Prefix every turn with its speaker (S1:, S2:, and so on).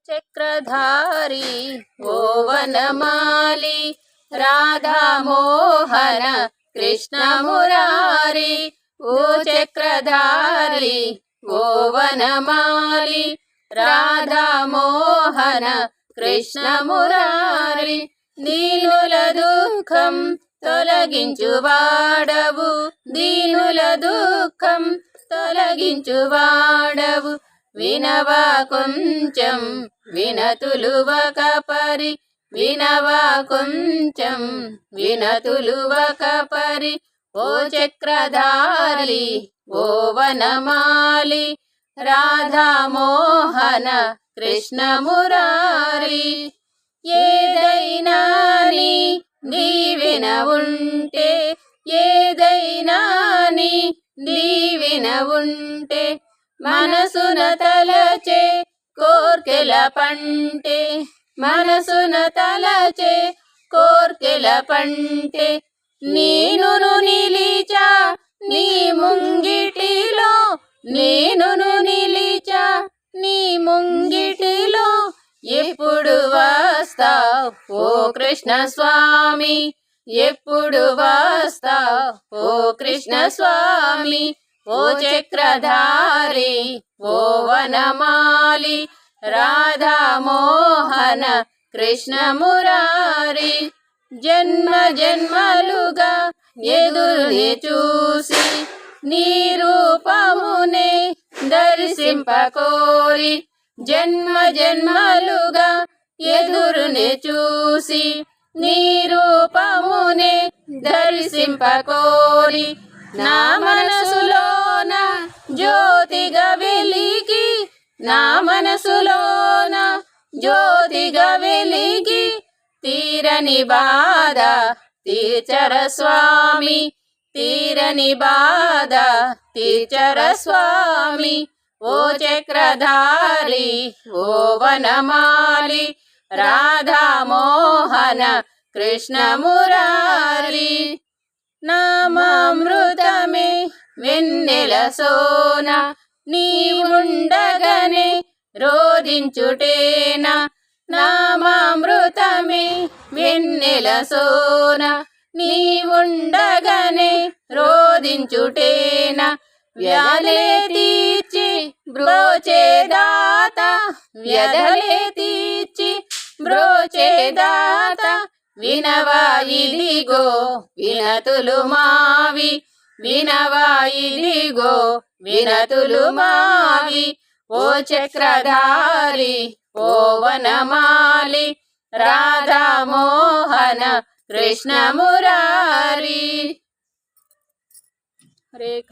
S1: చక్రధారి ఓ వనమాలి రాధా మోహన కృష్ణ మురారి ఓ చక్రధారి ఓ వనమాలి రాధా మోహన కృష్ణ మురారి దీనుల దుఃఖం తొలగించువాడవు దీనుల దుఃఖం తొలగించువాడవు వినవా కొంచెం వినతులు ఒక పరి వినవా కొంచెం వినతులు ఒక పరి ఓ చక్రధారి ఓ వనమాలి రాధా మోహన కృష్ణ మురారి ఏదైనా నీ దీవెన ఉంటే ఏదైనా నీ దీవెన ఉంటే మనసున తలచే కోర్కెల పంటే మనసున తలచే కోర్కెల పంటే నేనును నిలిచా నీ ముంగిటిలో నేనును నిలిచా నీ ముంగిటిలో ఎప్పుడు వస్తావ్ ఓ కృష్ణ స్వామి ఎప్పుడు వస్తావ్ ఓ కృష్ణ స్వామి ఓ చక్రధారి ఓ వనమాలి రాధా మోహన కృష్ణ మురారి జన్మ జన్మలుగా ఎదురుని చూసి నీ రూపమునే దర్శింపకోరి జన్మ జన్మలుగా ఎదురుని చూసి నీ రూపమునే దర్శింపకోరి నా మనసులోన జ్యోతిగా వెలిగి నా మనసులోన జ్యోతిగా వెలిగి తీరని బాధ తీర్చర స్వామి తీరని బాధ తీర్చర స్వామి ఓ చక్రధారి ఓ వనమాలి రాధా మోహన కృష్ణ మురారి నామామృతమే వెన్నెల సోన నీవుండగనే రోధించుటేనా నామామృతమే వెన్నెల సోన నీవుండగనే రోధించుటేనా వ్యాధులే తీర్చి బ్రోచేదాత వ్యాధులే తీర్చి బ్రోచేదాత వినవా ఇదిగో వినతులు మావి వినవా ఇదిగో వినతులు మావి ఓ చక్రధారి ఓ వనమాలి రాధా మోహన కృష్ణ మురారి. హరే